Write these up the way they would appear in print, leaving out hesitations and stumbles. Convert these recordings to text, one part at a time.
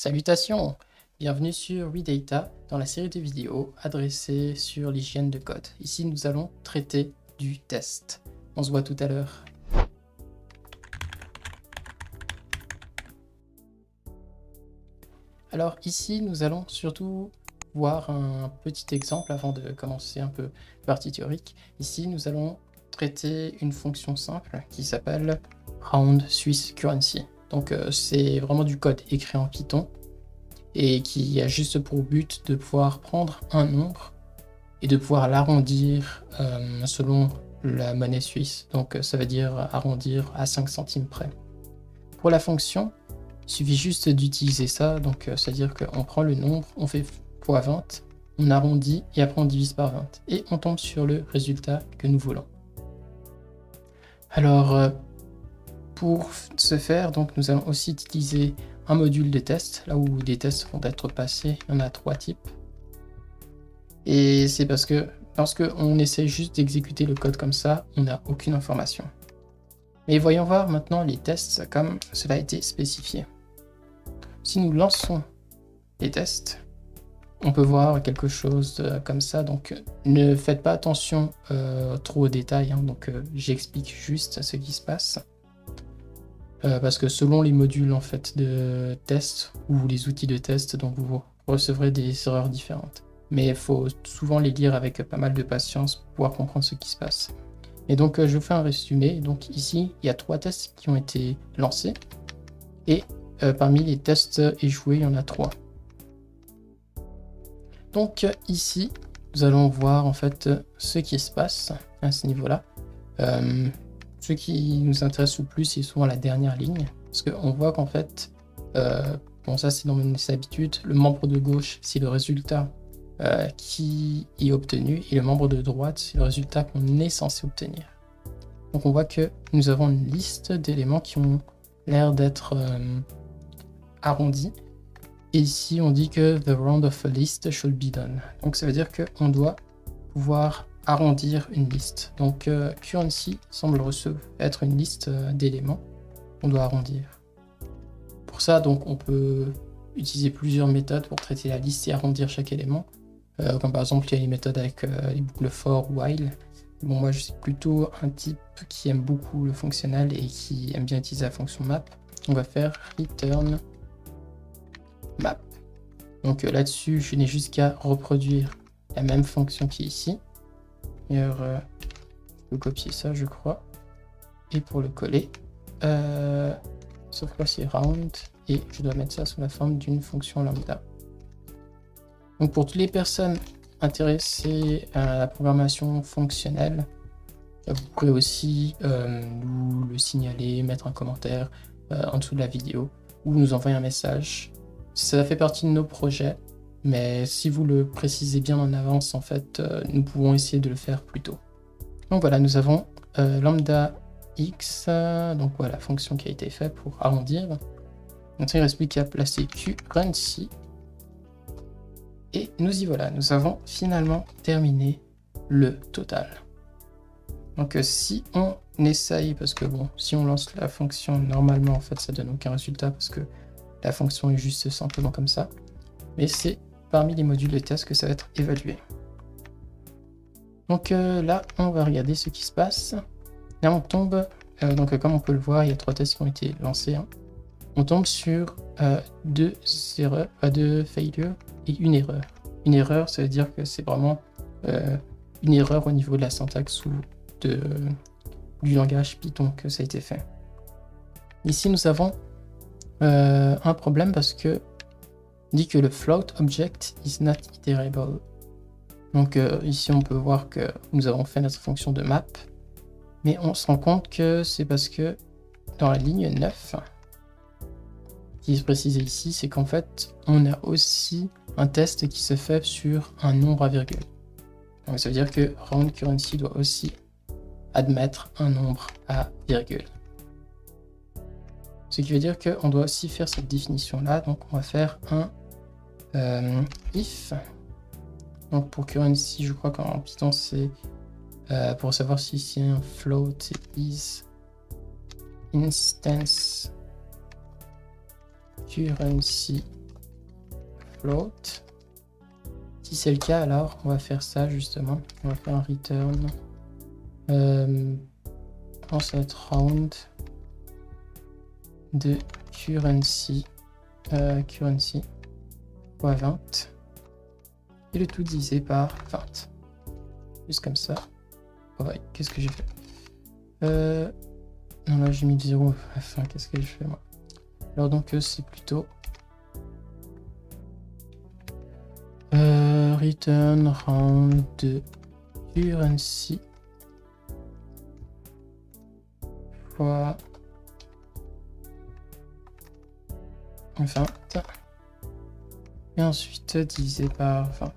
Salutations! Bienvenue sur WeData dans la série de vidéos adressée sur l'hygiène de code. Ici, nous allons traiter du test. On se voit tout à l'heure. Alors ici, nous allons surtout voir un petit exemple avant de commencer un peu la partie théorique. Ici, nous allons traiter une fonction simple qui s'appelle roundSwissCurrency. Donc c'est vraiment du code écrit en Python et qui a juste pour but de pouvoir prendre un nombre et de pouvoir l'arrondir selon la monnaie suisse. Donc ça veut dire arrondir à 5 centimes près. Pour la fonction, il suffit juste d'utiliser ça, donc c'est-à-dire qu'on prend le nombre, on fait x20, on arrondit et après on divise par 20 et on tombe sur le résultat que nous voulons. Alors pour ce faire, donc nous allons aussi utiliser un module de test, là où des tests vont être passés, il y en a 3 types. Et c'est parce que lorsque on essaie juste d'exécuter le code comme ça, on n'a aucune information. Mais voyons voir maintenant les tests comme cela a été spécifié. Si nous lançons les tests, on peut voir quelque chose comme ça, donc ne faites pas attention trop aux détails, hein. Donc j'explique juste ce qui se passe. Parce que selon les modules en fait de test ou les outils de test, donc vous recevrez des erreurs différentes. Mais il faut souvent les lire avec pas mal de patience pour pouvoir comprendre ce qui se passe. Et donc je vous fais un résumé. Donc ici, il y a 3 tests qui ont été lancés. Et parmi les tests échoués, il y en a 3. Donc ici, nous allons voir en fait ce qui se passe à ce niveau-là. Ce qui nous intéresse le plus, c'est souvent la dernière ligne. Parce qu'on voit qu'en fait, bon ça c'est dans mes habitudes, le membre de gauche, c'est le résultat qui est obtenu. Et le membre de droite, c'est le résultat qu'on est censé obtenir. Donc on voit que nous avons une liste d'éléments qui ont l'air d'être arrondis. Et ici, on dit que the round of a list should be done. Donc ça veut dire qu'on doit pouvoir arrondir une liste. Donc currency semble être une liste d'éléments qu'on doit arrondir. Pour ça, donc on peut utiliser plusieurs méthodes pour traiter la liste et arrondir chaque élément. Comme par exemple, il y a les méthodes avec les boucles for, while. Bon, moi je suis plutôt un type qui aime beaucoup le fonctionnel et qui aime bien utiliser la fonction map. On va faire return map. Donc là-dessus, je n'ai juste qu'à reproduire la même fonction qui est ici. D'ailleurs, je peux copier ça, je crois. Et pour le coller, sauf que c'est round et je dois mettre ça sous la forme d'une fonction lambda. Donc pour toutes les personnes intéressées à la programmation fonctionnelle, vous pourrez aussi nous le signaler, mettre un commentaire en dessous de la vidéo ou nous envoyer un message. Ça fait partie de nos projets, mais si vous le précisez bien en avance, en fait, nous pouvons essayer de le faire plus tôt. Donc voilà, nous avons lambda x, donc voilà la fonction qui a été faite pour arrondir. Maintenant, il reste plus qu'à placer currency. Et nous y voilà, nous avons finalement terminé le total. Donc si on essaye, parce que bon, si on lance la fonction, normalement en fait ça donne aucun résultat parce que la fonction est juste simplement comme ça. Mais c'est parmi les modules de test que ça va être évalué. Donc là, on va regarder ce qui se passe. Là, on tombe, donc comme on peut le voir, il y a 3 tests qui ont été lancés. Hein. On tombe sur 2 erreurs, 2 failures et une erreur. Une erreur, ça veut dire que c'est vraiment une erreur au niveau de la syntaxe ou du langage Python que ça a été fait. Ici, nous avons un problème parce que on dit que le float object is not iterable. Donc ici, on peut voir que nous avons fait notre fonction de map, mais on se rend compte que c'est parce que dans la ligne 9, qui est précisé ici, c'est qu'en fait, on a aussi un test qui se fait sur un nombre à virgule. Donc ça veut dire que roundCurrency doit aussi admettre un nombre à virgule. Ce qui veut dire qu'on doit aussi faire cette définition-là. Donc on va faire un if. Donc pour currency, je crois qu'en Python, c'est pour savoir si c'est un float, c'est is instance currency float. Si c'est le cas, alors on va faire ça justement. On va faire un return. Je pense que ça va être round de currency. Currency fois 20. Et le tout divisé par 20. Juste comme ça. Oh ouais, qu'est-ce que j'ai fait? Non, là j'ai mis 0. Enfin, qu'est-ce que je fais moi? Alors donc c'est plutôt return round de currency fois 20 et ensuite divisé par 20.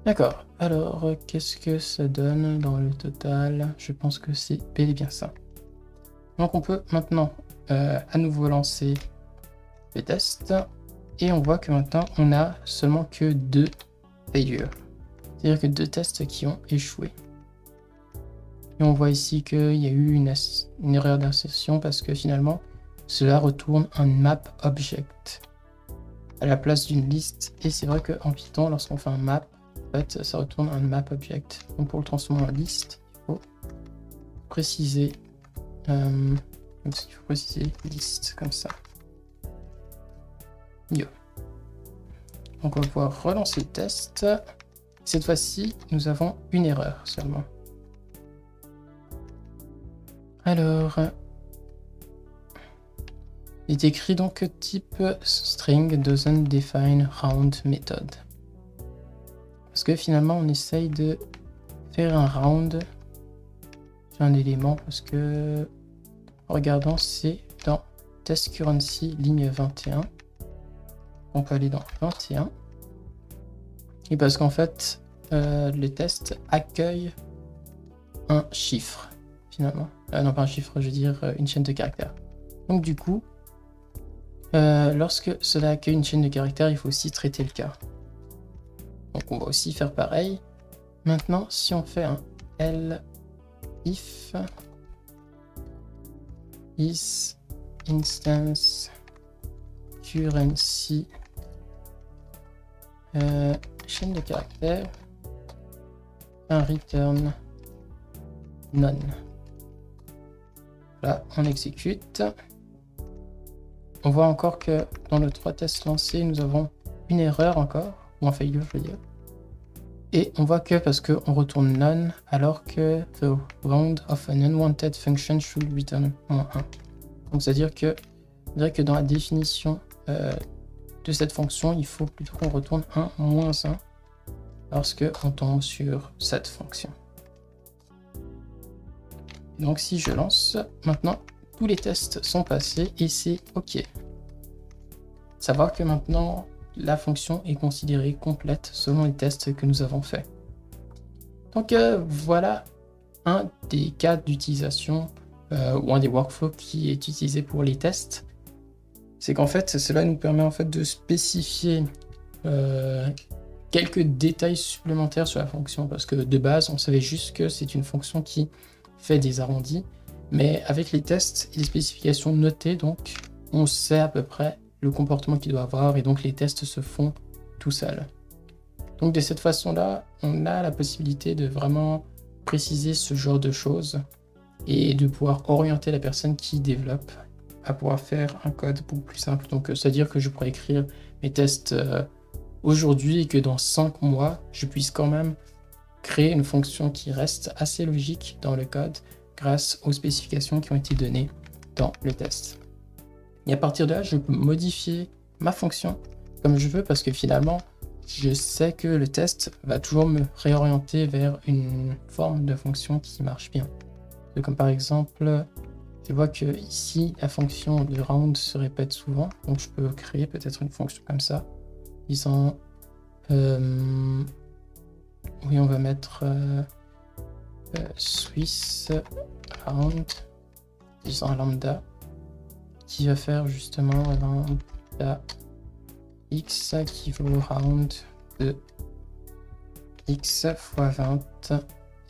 D'accord, alors qu'est-ce que ça donne dans le total? Je pense que c'est bel et bien ça. Donc on peut maintenant à nouveau lancer les tests et on voit que maintenant on a seulement que 2 failures, c'est-à-dire que 2 tests qui ont échoué. Et on voit ici qu'il y a eu une erreur d'insertion parce que finalement cela retourne un map object à la place d'une liste. Et c'est vrai qu'en Python, lorsqu'on fait un map, en fait, ça retourne un map object. Donc pour le transformer en liste, il faut préciser, liste comme ça. Yo. Donc on va pouvoir relancer le test. Cette fois-ci, nous avons une erreur seulement. Alors, il est écrit donc type string doesn't define round method. Parce que finalement, on essaye de faire un round sur un élément parce que, en regardant, c'est dans test currency ligne 21. On peut aller dans 21. Et parce qu'en fait, le test accueille un chiffre, finalement. Non, pas un chiffre, je veux dire une chaîne de caractères. Donc du coup, lorsque cela accueille une chaîne de caractères, il faut aussi traiter le cas. Donc on va aussi faire pareil. Maintenant, si on fait un if is instance currency chaîne de caractères, un return none. Là, on exécute. On voit encore que dans le 3 tests lancés, nous avons une erreur encore, ou un failure, je veux dire. Et on voit que parce qu'on retourne none, alors que the round of an unwanted function should return -1. Donc c'est-à-dire que, on dirait que dans la définition de cette fonction, il faut plutôt qu'on retourne 1 -1 lorsque on tombe sur cette fonction. Donc si je lance, maintenant tous les tests sont passés et c'est OK. Savoir que maintenant la fonction est considérée complète selon les tests que nous avons faits. Donc voilà un des cas d'utilisation ou un des workflows qui est utilisé pour les tests. C'est qu'en fait cela nous permet en fait de spécifier quelques détails supplémentaires sur la fonction, parce que de base on savait juste que c'est une fonction qui fait des arrondis, mais avec les tests et les spécifications notées, donc on sait à peu près le comportement qu'il doit avoir, et donc les tests se font tout seuls. Donc de cette façon-là, on a la possibilité de vraiment préciser ce genre de choses et de pouvoir orienter la personne qui développe à pouvoir faire un code beaucoup plus simple. Donc c'est-à-dire que je pourrais écrire mes tests aujourd'hui et que dans 5 mois, je puisse quand même créer une fonction qui reste assez logique dans le code grâce aux spécifications qui ont été données dans le test. Et à partir de là, je peux modifier ma fonction comme je veux, parce que finalement, je sais que le test va toujours me réorienter vers une forme de fonction qui marche bien. Comme par exemple, je vois que ici, la fonction de round se répète souvent, donc je peux créer peut-être une fonction comme ça, disant, oui, on va mettre Swiss round, disant lambda, qui va faire justement lambda x qui vaut round de x fois 20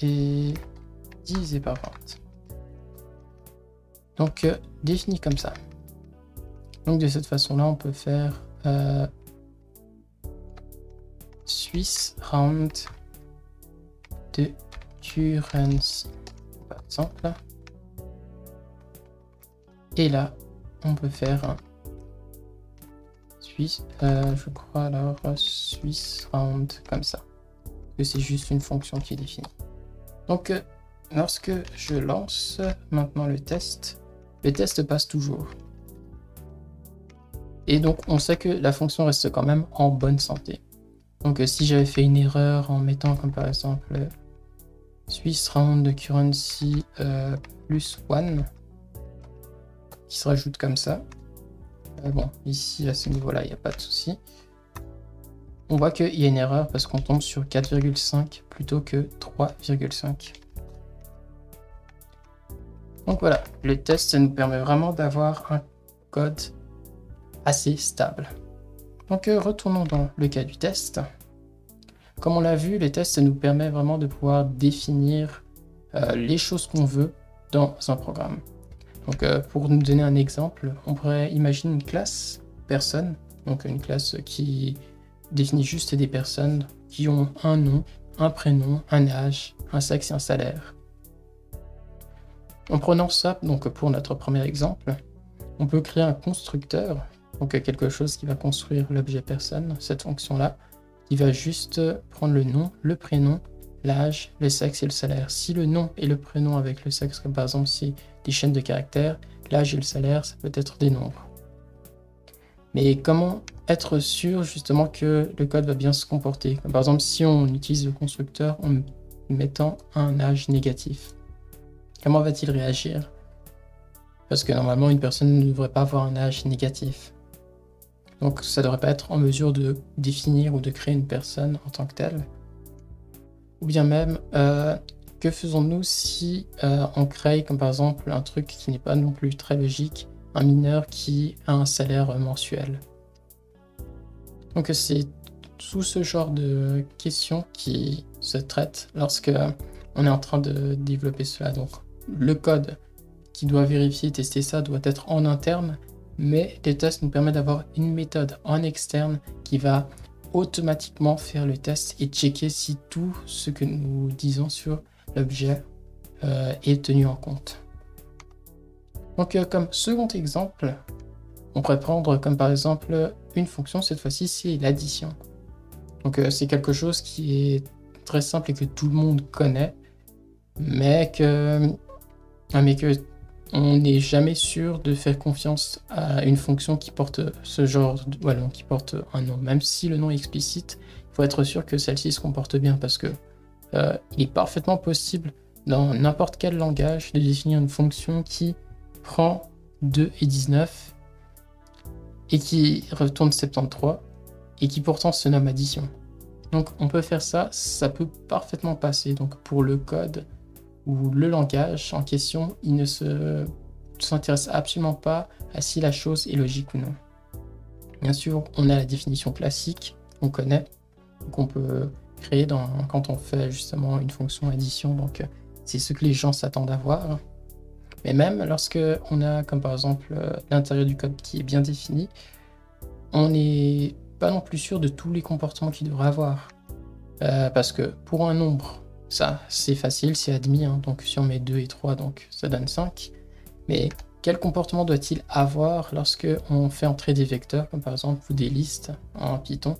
et divisé par 20. Donc défini comme ça. Donc de cette façon là on peut faire Swiss round de currency, par exemple. Et là, on peut faire un Swiss, je crois alors Swiss round comme ça. Que c'est juste une fonction qui est définie. Donc, lorsque je lance maintenant le test passe toujours. Et donc, on sait que la fonction reste quand même en bonne santé. Donc, si j'avais fait une erreur en mettant comme par exemple Swiss round de currency plus 1 qui se rajoute comme ça. Bon, ici à ce niveau-là, il n'y a pas de souci. On voit qu'il y a une erreur parce qu'on tombe sur 4,5 plutôt que 3,5. Donc voilà, le test nous permet vraiment d'avoir un code assez stable. Donc retournons dans le cas du test. Comme on l'a vu, les tests nous permet vraiment de pouvoir définir les choses qu'on veut dans un programme. Donc pour nous donner un exemple, on pourrait imaginer une classe personne, donc une classe qui définit juste des personnes qui ont un nom, un prénom, un âge, un sexe et un salaire. En prenant ça, donc pour notre premier exemple, on peut créer un constructeur, donc quelque chose qui va construire l'objet personne, cette fonction-là, qui va juste prendre le nom, le prénom, l'âge, le sexe et le salaire. Si le nom et le prénom avec le sexe, comme par exemple c'est des chaînes de caractères, l'âge et le salaire, ça peut être des nombres. Mais comment être sûr justement que le code va bien se comporter? Comme par exemple, si on utilise le constructeur en mettant un âge négatif, comment va-t-il réagir? Parce que normalement, une personne ne devrait pas avoir un âge négatif. Donc ça ne devrait pas être en mesure de définir ou de créer une personne en tant que telle. Ou bien même, que faisons-nous si on crée, comme par exemple, un truc qui n'est pas non plus très logique, un mineur qui a un salaire mensuel? Donc c'est tout ce genre de questions qui se traitent lorsque on est en train de développer cela. Donc le code qui doit vérifier et tester ça doit être en interne, mais les tests nous permettent d'avoir une méthode en externe qui va automatiquement faire le test et checker si tout ce que nous disons sur l'objet est tenu en compte. Donc comme second exemple, on pourrait prendre comme par exemple une fonction, cette fois-ci c'est l'addition. Donc c'est quelque chose qui est très simple et que tout le monde connaît, mais que on n'est jamais sûr de faire confiance à une fonction qui porte ce genre voilà, qui porte un nom. Même si le nom est explicite, il faut être sûr que celle-ci se comporte bien parce que il est parfaitement possible dans n'importe quel langage de définir une fonction qui prend 2 et 19 et qui retourne 73 et qui pourtant se nomme addition. Donc on peut faire ça, ça peut parfaitement passer. Donc pour le code ou le langage en question, il ne s'intéresse absolument pas à si la chose est logique ou non. Bien sûr, on a la définition classique qu'on connaît, qu'on peut créer quand on fait justement une fonction addition, donc c'est ce que les gens s'attendent à voir. Mais même lorsque on a comme par exemple l'intérieur du code qui est bien défini, on n'est pas non plus sûr de tous les comportements qu'il devrait avoir. Parce que pour un nombre, ça c'est facile, c'est admis, hein. Donc si on met 2 et 3, donc ça donne 5. Mais quel comportement doit-il avoir lorsque on fait entrer des vecteurs, comme par exemple ou des listes en Python?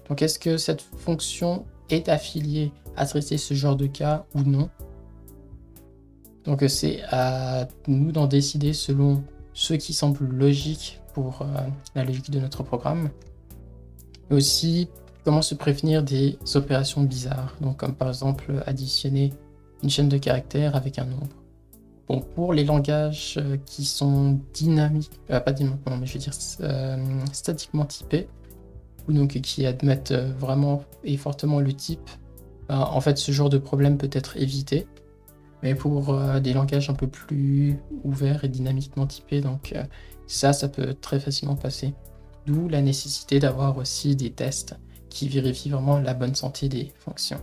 Donc est-ce que cette fonction est affiliée à traiter ce genre de cas ou non? Donc c'est à nous d'en décider selon ce qui semble logique pour la logique de notre programme. Mais aussi comment se prévenir des opérations bizarres, donc comme par exemple additionner une chaîne de caractères avec un nombre. Bon, pour les langages qui sont dynamiques, pas dynamiquement, mais je veux dire statiquement typés, ou donc qui admettent vraiment et fortement le type, en fait ce genre de problème peut être évité. Mais pour des langages un peu plus ouverts et dynamiquement typés, donc ça peut très facilement passer. D'où la nécessité d'avoir aussi des tests qui vérifient vraiment la bonne santé des fonctions.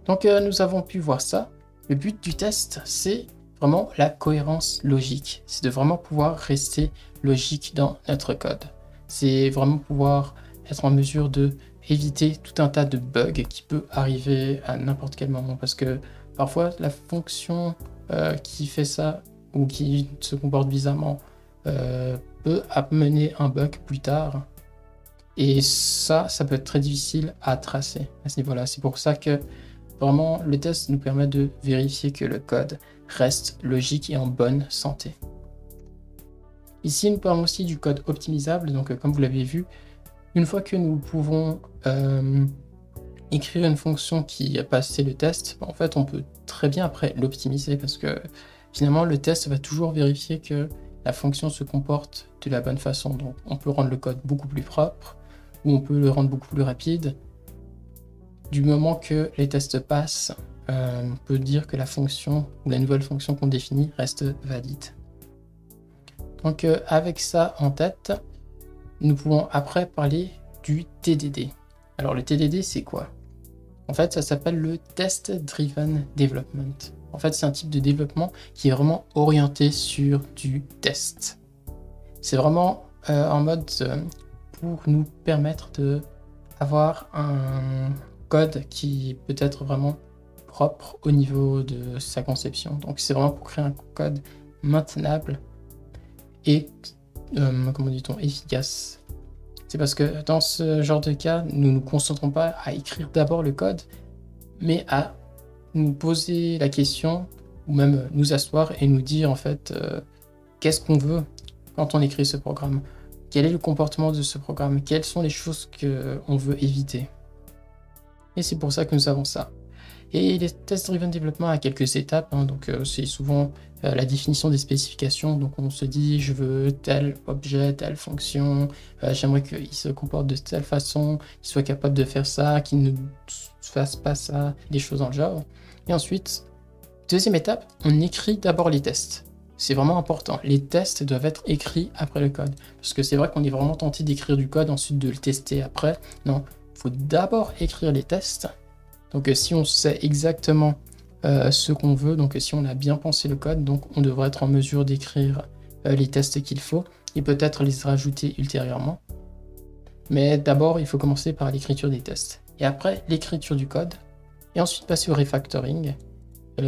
Donc nous avons pu voir ça. Le but du test, c'est vraiment la cohérence logique. C'est de vraiment pouvoir rester logique dans notre code. C'est vraiment pouvoir être en mesure de éviter tout un tas de bugs qui peut arriver à n'importe quel moment. Parce que parfois, la fonction qui fait ça ou qui se comporte bizarrement peut amener un bug plus tard. Et ça peut être très difficile à tracer à ce niveau-là. C'est pour ça que vraiment le test nous permet de vérifier que le code reste logique et en bonne santé. Ici, nous parlons aussi du code optimisable. Donc, comme vous l'avez vu, une fois que nous pouvons écrire une fonction qui a passé le test, en fait, on peut très bien après l'optimiser parce que finalement, le test va toujours vérifier que la fonction se comporte de la bonne façon. Donc, on peut rendre le code beaucoup plus propre ou on peut le rendre beaucoup plus rapide. Du moment que les tests passent, on peut dire que la fonction ou la nouvelle fonction qu'on définit reste valide. Donc, avec ça en tête, nous pouvons après parler du TDD. Alors, le TDD, c'est quoi? En fait, ça s'appelle le Test Driven Development. En fait, c'est un type de développement qui est vraiment orienté sur du test. C'est vraiment en mode pour nous permettre d'avoir un code qui peut être vraiment propre au niveau de sa conception. Donc, c'est vraiment pour créer un code maintenable et, comment dit-on, efficace. C'est parce que dans ce genre de cas, nous ne nous concentrons pas à écrire d'abord le code, mais à nous poser la question ou même nous asseoir et nous dire en fait qu'est-ce qu'on veut quand on écrit ce programme, quel est le comportement de ce programme, quelles sont les choses qu'on veut éviter. Et c'est pour ça que nous avons ça. Et les Test Driven Development a quelques étapes, hein, donc c'est souvent la définition des spécifications. Donc on se dit je veux tel objet, telle fonction, j'aimerais qu'il se comporte de telle façon, qu'il soit capable de faire ça, qu'il ne fasse pas ça, des choses dans le genre. Et ensuite, deuxième étape, on écrit d'abord les tests. C'est vraiment important. Les tests doivent être écrits après le code. Parce que c'est vrai qu'on est vraiment tenté d'écrire du code, ensuite de le tester après. Non, il faut d'abord écrire les tests. Donc si on sait exactement ce qu'on veut, donc si on a bien pensé le code, donc on devrait être en mesure d'écrire les tests qu'il faut et peut-être les rajouter ultérieurement. Mais d'abord, il faut commencer par l'écriture des tests. Et après, l'écriture du code. Et ensuite passer au refactoring,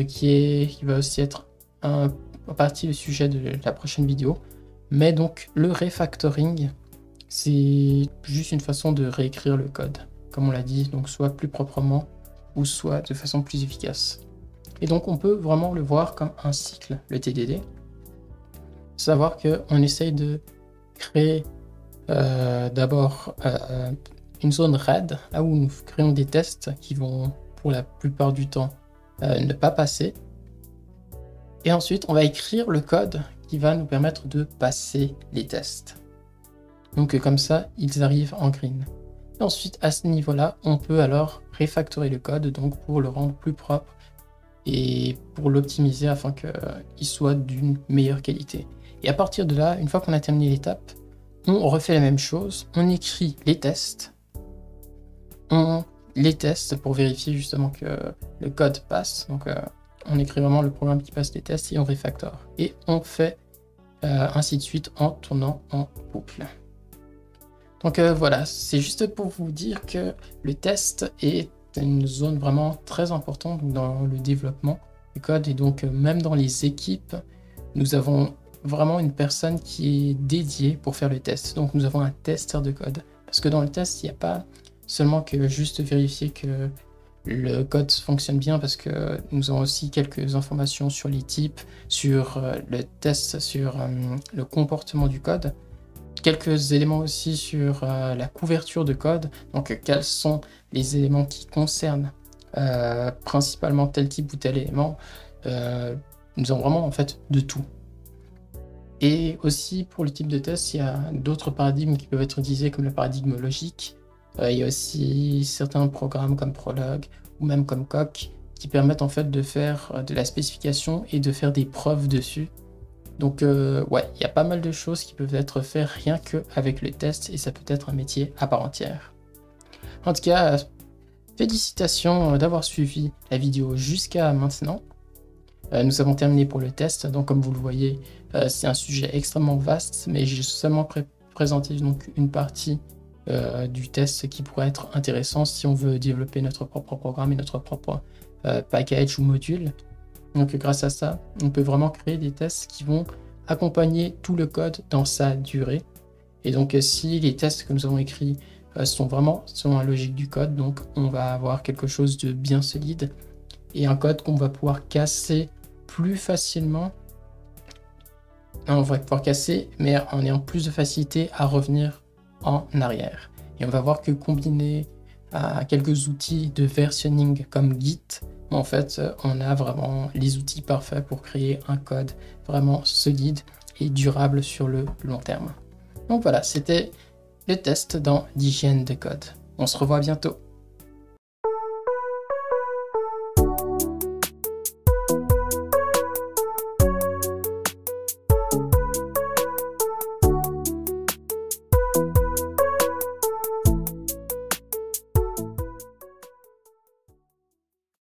qui va aussi être en partie le sujet de la prochaine vidéo. Mais donc, le refactoring, c'est juste une façon de réécrire le code, comme on l'a dit, donc soit plus proprement, ou soit de façon plus efficace. Et donc on peut vraiment le voir comme un cycle, le TDD. Savoir qu'on essaye de créer d'abord une zone RAID, là où nous créons des tests qui vont pour la plupart du temps ne pas passer. Et ensuite on va écrire le code qui va nous permettre de passer les tests. Donc comme ça, ils arrivent en green. Et ensuite, à ce niveau-là, on peut alors refactorer le code donc pour le rendre plus propre et pour l'optimiser afin qu'il soit d'une meilleure qualité. Et à partir de là, une fois qu'on a terminé l'étape, on refait la même chose, on écrit les tests, pour vérifier justement que le code passe. Donc on écrit vraiment le programme qui passe les tests et on refactor. Et on fait ainsi de suite en tournant en boucle. Donc voilà, c'est juste pour vous dire que le test est une zone vraiment très importante dans le développement du code et donc même dans les équipes, nous avons vraiment une personne qui est dédiée pour faire le test. Donc nous avons un testeur de code. Parce que dans le test, il n'y a pas seulement que juste vérifier que le code fonctionne bien, parce que nous avons aussi quelques informations sur les types, sur le test, sur le comportement du code. Quelques éléments aussi sur la couverture de code, donc quels sont les éléments qui concernent principalement tel type ou tel élément. Nous avons vraiment en fait de tout. Et aussi pour le type de test, il y a d'autres paradigmes qui peuvent être utilisés comme le paradigme logique. Il y a aussi certains programmes comme Prolog ou même comme Coq qui permettent en fait de faire de la spécification et de faire des preuves dessus. Donc ouais, il y a pas mal de choses qui peuvent être faites rien qu'avec le test et ça peut être un métier à part entière. En tout cas, félicitations d'avoir suivi la vidéo jusqu'à maintenant. Nous avons terminé pour le test. Donc comme vous le voyez, c'est un sujet extrêmement vaste, mais j'ai seulement présenté donc une partie du test qui pourrait être intéressant si on veut développer notre propre programme et notre propre package ou module. Donc grâce à ça, on peut vraiment créer des tests qui vont accompagner tout le code dans sa durée. Et donc si les tests que nous avons écrits sont vraiment selon la logique du code, donc on va avoir quelque chose de bien solide et un code qu'on va pouvoir casser plus facilement. On va pouvoir casser, mais en ayant plus de facilité à revenir en arrière. Et on va voir que combiné à quelques outils de versionning comme Git, en fait, on a vraiment les outils parfaits pour créer un code vraiment solide et durable sur le long terme. Donc voilà, c'était le test dans l'hygiène de code. On se revoit bientôt.